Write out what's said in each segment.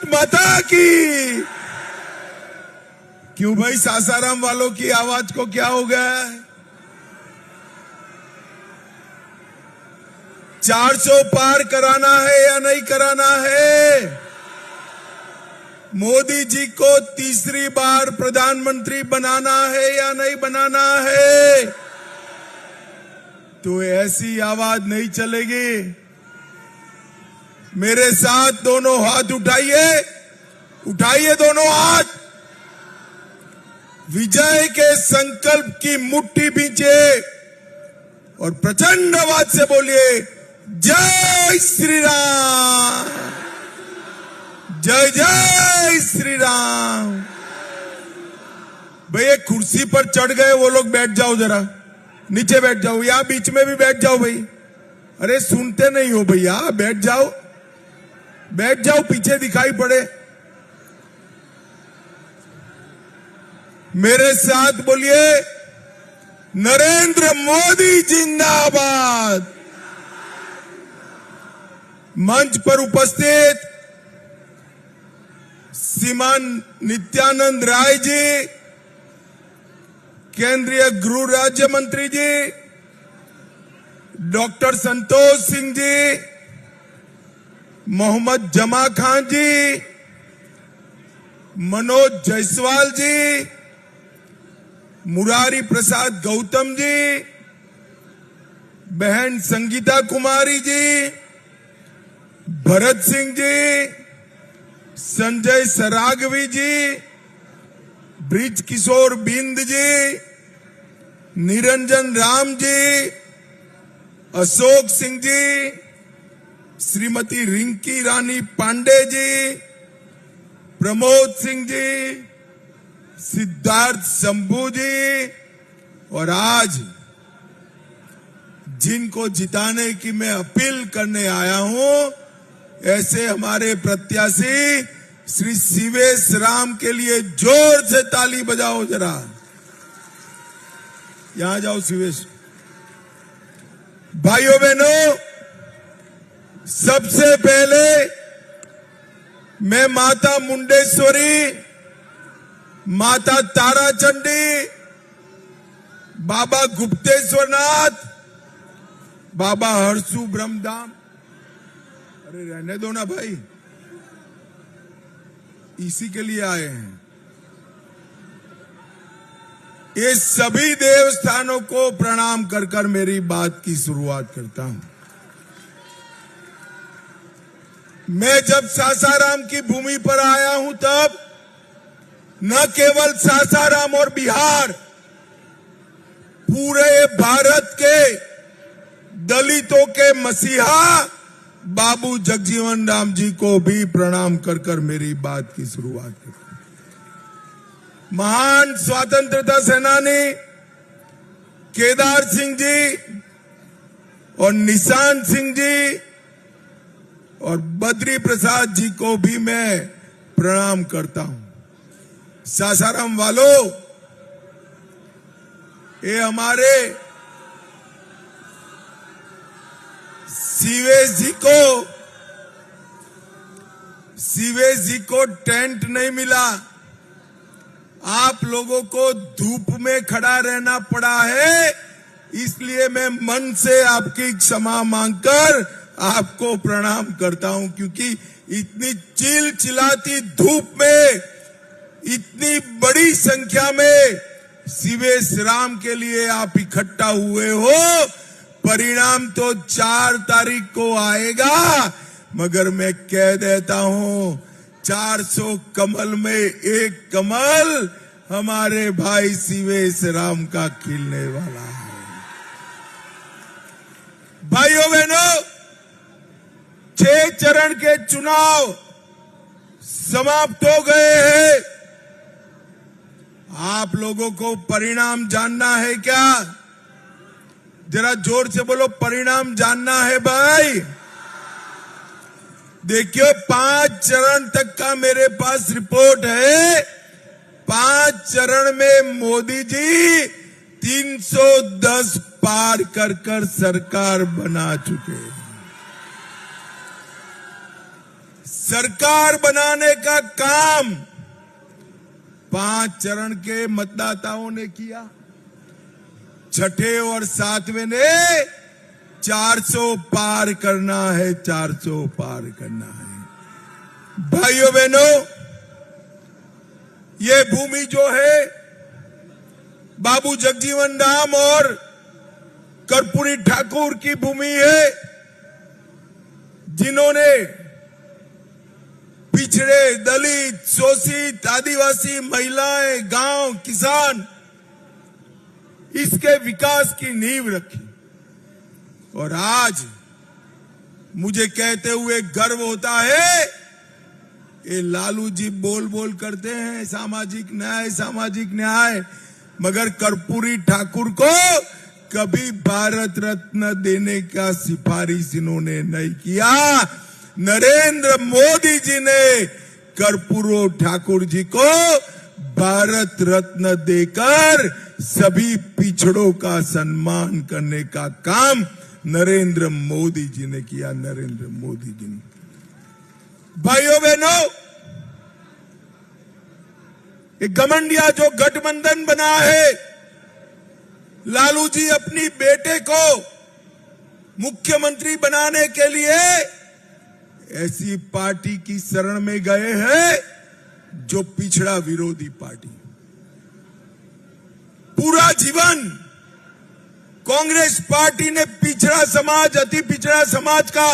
माता की। क्यों भाई, सासाराम वालों की आवाज को क्या हो गया है? 400 पार कराना है या नहीं कराना है? मोदी जी को तीसरी बार प्रधानमंत्री बनाना है या नहीं बनाना है? तो ऐसी आवाज नहीं चलेगी। मेरे साथ दोनों हाथ उठाइए, उठाइए दोनों हाथ। विजय के संकल्प की मुट्ठी बींचे और प्रचंड आवाज से बोलिए, जय श्री राम, जय जय श्री राम। भैया कुर्सी पर चढ़ गए वो लोग, बैठ जाओ, जरा नीचे बैठ जाओ, यहां बीच में भी बैठ जाओ भाई। अरे सुनते नहीं हो भैया, बैठ जाओ, बैठ जाओ, पीछे दिखाई पड़े। मेरे साथ बोलिए, नरेंद्र मोदी जिंदाबाद। मंच पर उपस्थित श्रीमान नित्यानंद राय जी, केंद्रीय गृह राज्य मंत्री जी, डॉक्टर संतोष सिंह जी, मोहम्मद जमा खान जी, मनोज जायसवाल जी, मुरारी प्रसाद गौतम जी, बहन संगीता कुमारी जी, भरत सिंह जी, संजय सरागवी जी, ब्रिज किशोर बिंद जी, निरंजन राम जी, अशोक सिंह जी, श्रीमती रिंकी रानी पांडे जी, प्रमोद सिंह जी, सिद्धार्थ शंभू जी, और आज जिनको जिताने की मैं अपील करने आया हूं, ऐसे हमारे प्रत्याशी श्री शिवेश राम के लिए जोर से ताली बजाओ जरा। यहां जाओ शिवेश। भाइयों बहनों, सबसे पहले मैं माता मुंडेश्वरी, माता ताराचंडी, बाबा गुप्तेश्वरनाथ, बाबा हरसू ब्रह्मधाम, अरे रहने दो ना भाई, इसी के लिए आए हैं। ये सभी देवस्थानों को प्रणाम कर कर मेरी बात की शुरुआत करता हूं। मैं जब सासाराम की भूमि पर आया हूं, तब न केवल सासाराम और बिहार, पूरे भारत के दलितों के मसीहा बाबू जगजीवन राम जी को भी प्रणाम कर कर मेरी बात की शुरुआत करता हूं। महान स्वतंत्रता सेनानी केदार सिंह जी और निशान सिंह जी और बद्री प्रसाद जी को भी मैं प्रणाम करता हूं। सासाराम वालों, ये हमारे शिवेश जी को टेंट नहीं मिला, आप लोगों को धूप में खड़ा रहना पड़ा है, इसलिए मैं मन से आपकी क्षमा मांगकर आपको प्रणाम करता हूं, क्योंकि इतनी चिलचिलाती धूप में इतनी बड़ी संख्या में शिवेश राम के लिए आप इकट्ठा हुए हो। परिणाम तो 4 तारीख को आएगा, मगर मैं कह देता हूं, 400 कमल में एक कमल हमारे भाई शिवेश राम का खिलने वाला है। भाइयों बहनों, 6 चरण के चुनाव समाप्त हो गए हैं। आप लोगों को परिणाम जानना है क्या? जरा जोर से बोलो, परिणाम जानना है भाई। देखिए, 5 चरण तक का मेरे पास रिपोर्ट है। 5 चरण में मोदी जी 310 पार कर कर सरकार बना चुके हैं। सरकार बनाने का काम 5 चरण के मतदाताओं ने किया। छठे और सातवें ने 400 पार करना है, 400 पार करना है। भाइयों बहनों, ये भूमि जो है बाबू जगजीवन राम और कर्पूरी ठाकुर की भूमि है, जिन्होंने पिछड़े, दलित, शोषित, आदिवासी, महिलाएं, गांव, किसान, इसके विकास की नींव रखी। और आज मुझे कहते हुए गर्व होता है, ये लालू जी बोल बोल करते हैं सामाजिक न्याय, सामाजिक न्याय, मगर कर्पूरी ठाकुर को कभी भारत रत्न देने का सिफारिश इन्होंने नहीं किया। नरेंद्र मोदी जी ने कर्पूरी ठाकुर जी को भारत रत्न देकर सभी पिछड़ों का सम्मान करने का काम नरेंद्र मोदी जी ने किया। नरेंद्र मोदी जी ने, भाइयों बहनों, एक घमंडिया जो गठबंधन बना है, लालू जी अपनी बेटे को मुख्यमंत्री बनाने के लिए ऐसी पार्टी की शरण में गए हैं जो पिछड़ा विरोधी पार्टी। पूरा जीवन कांग्रेस पार्टी ने पिछड़ा समाज, अति पिछड़ा समाज का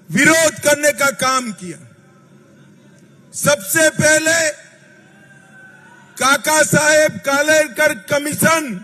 विरोध करने का काम किया। सबसे पहले काका साहेब कालेलकर कमीशन,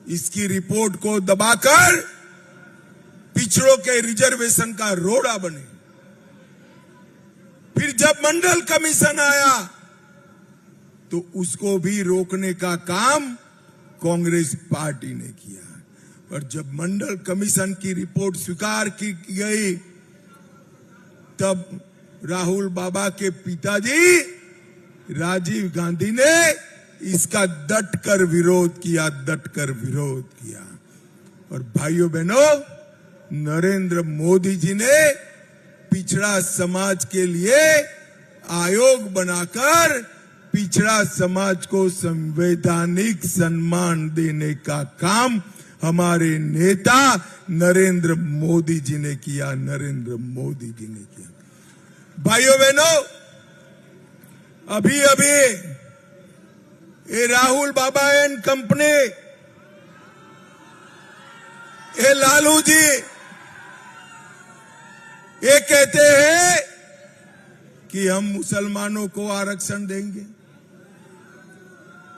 इसकी रिपोर्ट को दबाकर पिछड़ों के रिजर्वेशन का रोड़ा बने। फिर जब मंडल कमीशन आया तो उसको भी रोकने का काम कांग्रेस पार्टी ने किया। और जब मंडल कमीशन की रिपोर्ट स्वीकार की गई, तब राहुल बाबा के पिताजी राजीव गांधी ने इसका डटकर विरोध किया, डटकर विरोध किया। और भाइयों बहनों, नरेंद्र मोदी जी ने पिछड़ा समाज के लिए आयोग बनाकर पिछड़ा समाज को संवैधानिक सम्मान देने का काम हमारे नेता नरेंद्र मोदी जी ने किया। नरेंद्र मोदी जी ने किया। भाइयों बहनों, अभी अभी ये राहुल बाबा एंड कंपनी, ये लालू जी ये कहते हैं कि हम मुसलमानों को आरक्षण देंगे।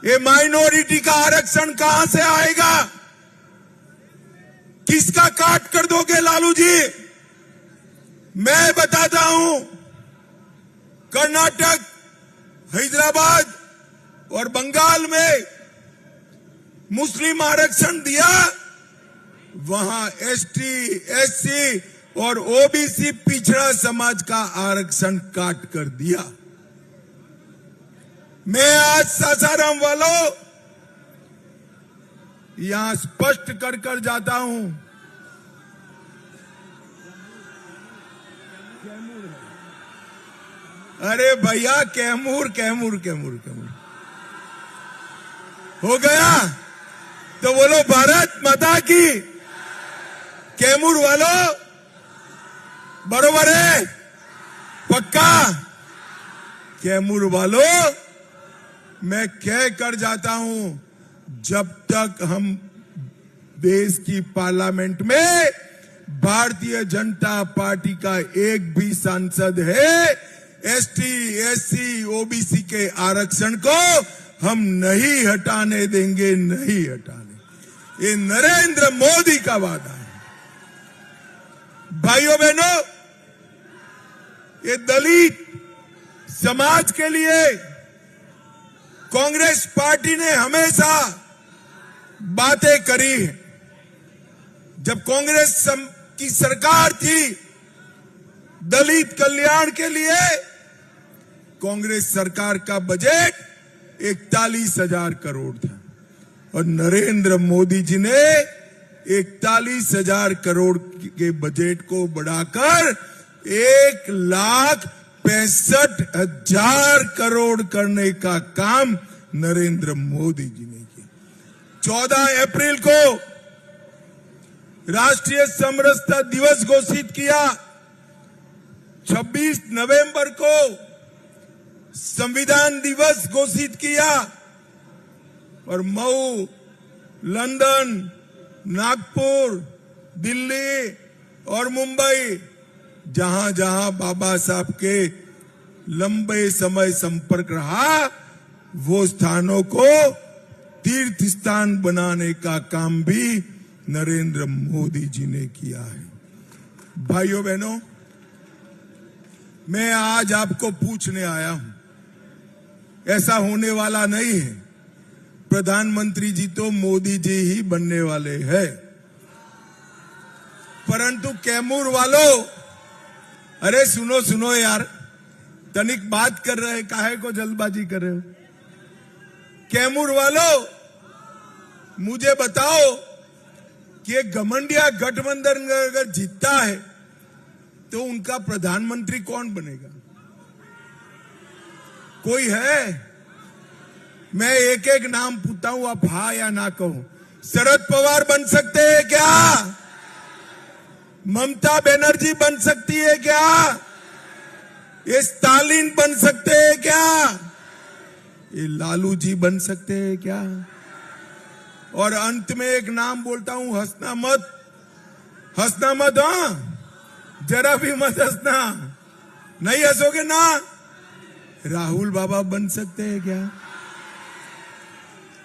ये माइनॉरिटी का आरक्षण कहां से आएगा? किसका काट कर दोगे लालू जी? मैं बताता हूं, कर्नाटक, हैदराबाद और बंगाल में मुस्लिम आरक्षण दिया, वहां एसटी, एससी और ओबीसी पिछड़ा समाज का आरक्षण काट कर दिया। मैं आज सासाराम वालों यहां स्पष्ट कर कर जाता हूं, अरे भैया कैमूर कैमूर कैमूर कैमूर हो गया तो बोलो भारत माता की। कैमूर वालों बरोबर है, पक्का? कैमूर वालों, मैं कह कर जाता हूं, जब तक हम देश की पार्लियामेंट में भारतीय जनता पार्टी का एक भी सांसद है, एसटी, एससी, ओबीसी के आरक्षण को हम नहीं हटाने देंगे, नहीं हटाने। ये नरेंद्र मोदी का वादा है। भाइयों बहनों, ये दलित समाज के लिए कांग्रेस पार्टी ने हमेशा बातें करी है। जब कांग्रेस की सरकार थी, दलित कल्याण के लिए कांग्रेस सरकार का बजट 41,000 करोड़ था और नरेंद्र मोदी जी ने 41,000 करोड़ के बजट को बढ़ाकर 1,65,000 करोड़ करने का काम नरेंद्र मोदी जी ने किया। 14 अप्रैल को राष्ट्रीय समरसता दिवस घोषित किया। 26 नवंबर को संविधान दिवस घोषित किया और मऊ, लंदन, नागपुर, दिल्ली और मुंबई, जहां जहां बाबा साहब के लंबे समय संपर्क रहा, वो स्थानों को तीर्थ स्थान बनाने का काम भी नरेंद्र मोदी जी ने किया है। भाइयों बहनों, मैं आज आपको पूछने आया हूं, ऐसा होने वाला नहीं है। प्रधानमंत्री जी तो मोदी जी ही बनने वाले हैं, परंतु कैमूर वालों, अरे सुनो सुनो यार, तनिक बात कर रहे, काहे को जल्दबाजी कर रहे हो? कैमूर वालों, मुझे बताओ कि ये घमंडिया गठबंधन अगर जीतता है तो उनका प्रधानमंत्री कौन बनेगा? कोई है? मैं एक एक नाम पूछता हूं, आप हाँ या ना कहो। शरद पवार बन सकते हैं क्या? ममता बनर्जी बन सकती है क्या? ये स्टालिन बन सकते हैं क्या? ये लालू जी बन सकते हैं क्या? और अंत में एक नाम बोलता हूं, हंसना मत, हंसना मत, हाँ, जरा भी मत हंसना, नहीं हंसोगे ना। राहुल बाबा बन सकते हैं क्या?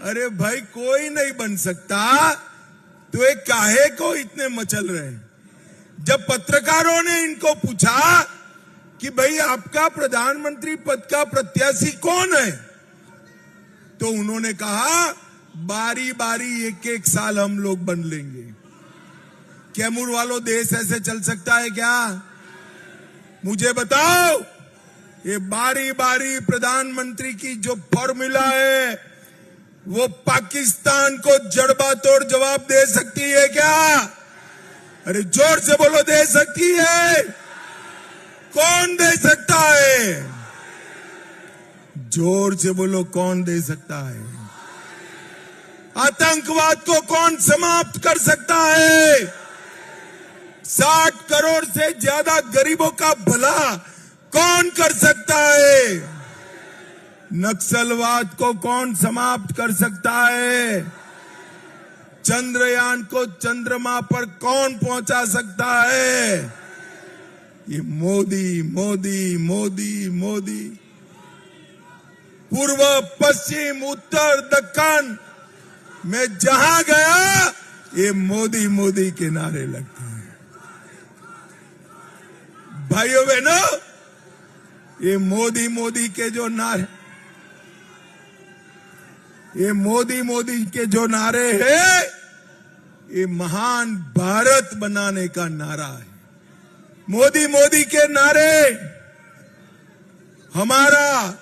अरे भाई, कोई नहीं बन सकता तो एक काहे को इतने मचल रहे? जब पत्रकारों ने इनको पूछा कि भाई आपका प्रधानमंत्री पद का प्रत्याशी कौन है, तो उन्होंने कहा बारी बारी एक एक साल हम लोग बन लेंगे। कैमूर वालों, देश ऐसे चल सकता है क्या? मुझे बताओ, ये बारी बारी प्रधानमंत्री की जो फॉर्मूला है, वो पाकिस्तान को जड़बातोड़ जवाब दे सकती है क्या? अरे जोर से बोलो, दे सकती है? कौन दे सकता है? जोर से बोलो, कौन दे सकता है? आतंकवाद को कौन समाप्त कर सकता है? 60 करोड़ से ज्यादा गरीबों का भला कौन कर सकता है? नक्सलवाद को कौन समाप्त कर सकता है? चंद्रयान को चंद्रमा पर कौन पहुंचा सकता है? ये मोदी मोदी मोदी मोदी। पूर्व, पश्चिम, उत्तर, दक्षिण में जहां गया, ये मोदी मोदी के नारे लगते हैं। भाइयों बहनों, ये मोदी मोदी के जो नारे, ये मोदी मोदी के जो नारे हैं, ये महान भारत बनाने का नारा है। मोदी मोदी के नारे हमारा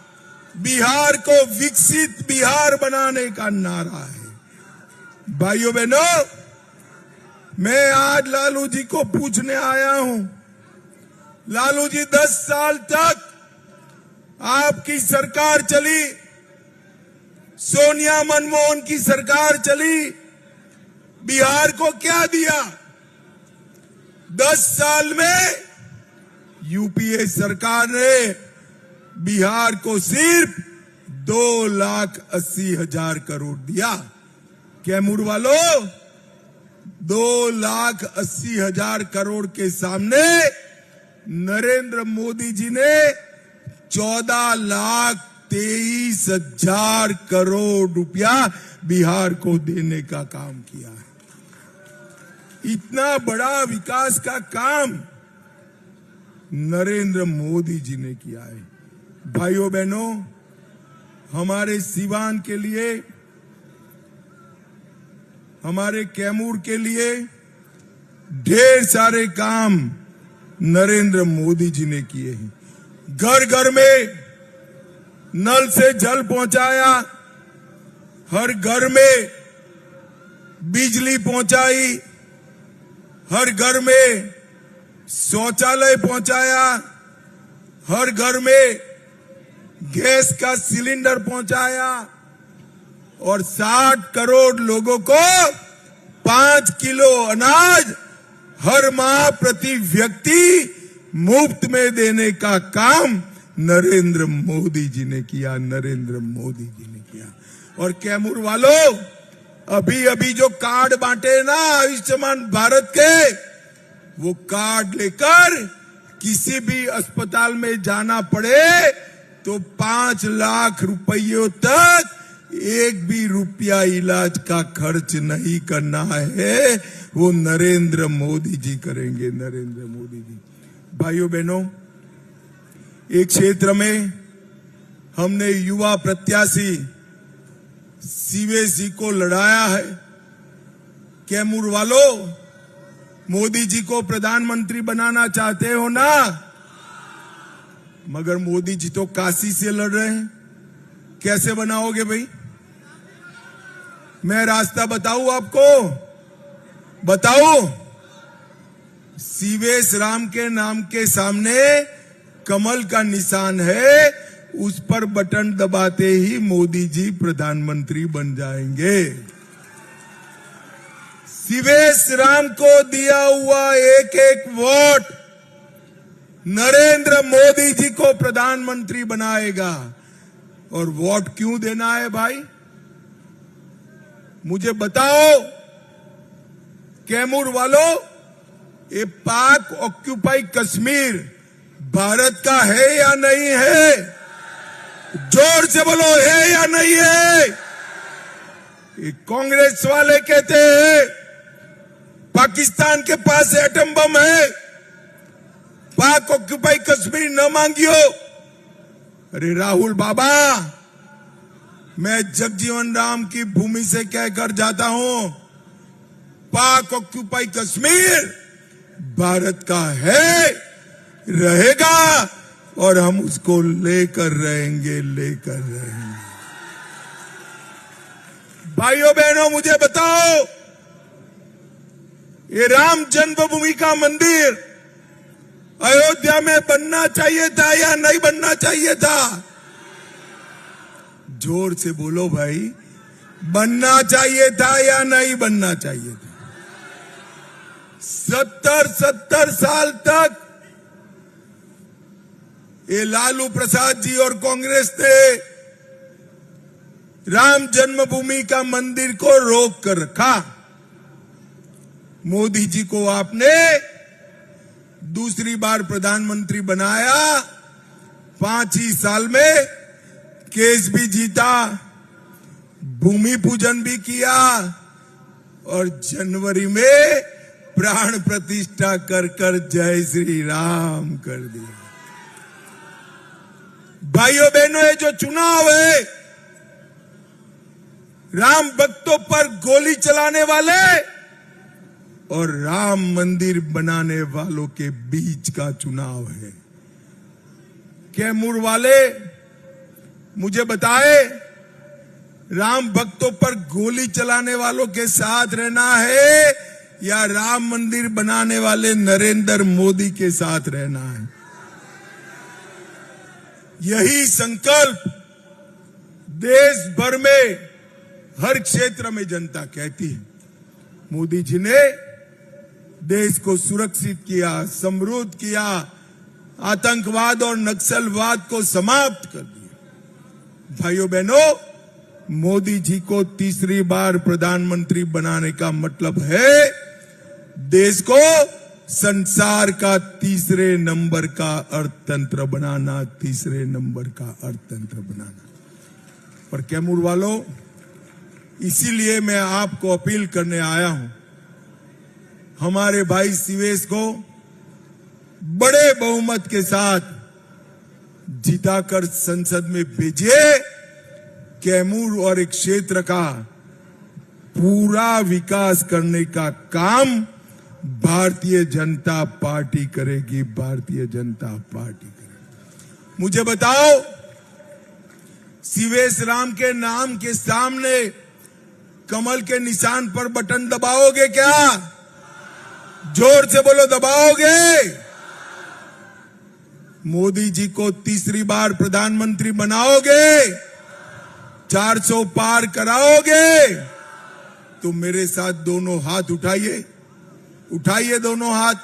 बिहार को विकसित बिहार बनाने का नारा है। भाइयों बहनों, मैं आज लालू जी को पूछने आया हूं। लालू जी, 10 साल तक आपकी सरकार चली, सोनिया मनमोहन की सरकार चली, बिहार को क्या दिया? 10 साल में यूपीए सरकार ने बिहार को सिर्फ 2,80,000 करोड़ दिया। कैमूर वालों, 2,80,000 करोड़ के सामने नरेंद्र मोदी जी ने 14,23,000 करोड़ रुपया बिहार को देने का काम किया है। इतना बड़ा विकास का काम नरेंद्र मोदी जी ने किया है। भाइयों बहनों, हमारे सीवान के लिए, हमारे कैमूर के लिए ढेर सारे काम नरेंद्र मोदी जी ने किए हैं। घर घर में नल से जल पहुंचाया, हर घर में बिजली पहुंचाई, हर घर में शौचालय पहुंचाया, हर घर में गैस का सिलेंडर पहुंचाया और 60 करोड़ लोगों को 5 किलो अनाज हर माह प्रति व्यक्ति मुफ्त में देने का काम नरेंद्र मोदी जी ने किया, नरेंद्र मोदी जी ने किया। और कैमूर वालों, अभी अभी जो कार्ड बांटे ना आयुष्मान भारत के, वो कार्ड लेकर किसी भी अस्पताल में जाना पड़े तो 5 लाख रुपयों तक एक भी रुपया इलाज का खर्च नहीं करना है, वो नरेंद्र मोदी जी करेंगे, नरेंद्र मोदी जी। भाइयों बहनों, एक क्षेत्र में हमने युवा प्रत्याशी सीवेश जी को लड़ाया है। कैमूर वालों, मोदी जी को प्रधानमंत्री बनाना चाहते हो ना, मगर मोदी जी तो काशी से लड़ रहे हैं, कैसे बनाओगे भाई? मैं रास्ता बताऊं आपको, बताओ। सीवेश राम के नाम के सामने कमल का निशान है, उस पर बटन दबाते ही मोदी जी प्रधानमंत्री बन जाएंगे। सीवेश राम को दिया हुआ एक एक वोट नरेंद्र मोदी जी को प्रधानमंत्री बनाएगा। और वोट क्यों देना है भाई, मुझे बताओ। कैमूर वालों, ये पाक ऑक्यूपाई कश्मीर भारत का है या नहीं है? जोर से बोलो, है या नहीं है? ये कांग्रेस वाले कहते हैं पाकिस्तान के पास एटम बम है, पाक ऑक्यूपाई कश्मीर न मांगियो। अरे राहुल बाबा, मैं जगजीवन राम की भूमि से कहकर जाता हूं, पाक ऑक्यूपाई कश्मीर भारत का है, रहेगा और हम उसको लेकर रहेंगे, लेकर रहेंगे। भाइयों बहनों, मुझे बताओ, ये राम जन्मभूमि का मंदिर अयोध्या में बनना चाहिए था या नहीं बनना चाहिए था? जोर से बोलो भाई, बनना चाहिए था या नहीं बनना चाहिए था? 70 साल तक ये लालू प्रसाद जी और कांग्रेस ने राम जन्मभूमि का मंदिर को रोक कर रखा। मोदी जी को आपने दूसरी बार प्रधानमंत्री बनाया, 5 ही साल में केस भी जीता, भूमि पूजन भी किया और जनवरी में प्राण प्रतिष्ठा कर कर जय श्री राम कर दिया। भाइयों बहनों, ये जो चुनाव है, राम भक्तों पर गोली चलाने वाले और राम मंदिर बनाने वालों के बीच का चुनाव है। कैमूर वाले मुझे बताए, राम भक्तों पर गोली चलाने वालों के साथ रहना है या राम मंदिर बनाने वाले नरेंद्र मोदी के साथ रहना है? यही संकल्प देश भर में हर क्षेत्र में जनता कहती है। मोदी जी ने देश को सुरक्षित किया, समृद्ध किया, आतंकवाद और नक्सलवाद को समाप्त कर दिया। भाइयों बहनों, मोदी जी को तीसरी बार प्रधानमंत्री बनाने का मतलब है देश को संसार का तीसरे नंबर का अर्थतंत्र बनाना, तीसरे नंबर का अर्थतंत्र बनाना। और कैमूर वालों, इसीलिए मैं आपको अपील करने आया हूं, हमारे भाई सीवेश को बड़े बहुमत के साथ जिताकर संसद में भेजिए। कैमूर और एक क्षेत्र का पूरा विकास करने का काम भारतीय जनता पार्टी करेगी, भारतीय जनता पार्टी करेगी। मुझे बताओ, सीवेश राम के नाम के सामने कमल के निशान पर बटन दबाओगे क्या? जोर से बोलो, दबाओगे? मोदी जी को तीसरी बार प्रधानमंत्री बनाओगे? 400 पार कराओगे? तो मेरे साथ दोनों हाथ उठाइए, उठाइए दोनों हाथ,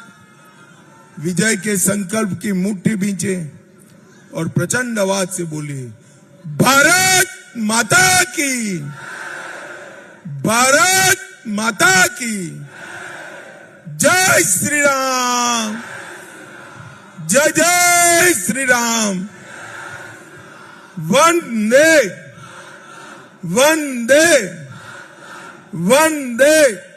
विजय के संकल्प की मुट्ठी बींचे और प्रचंड आवाज से बोलिए, भारत माता की, भारत माता की जय श्री राम, जय जय श्री राम, वंदे वंदे वंदे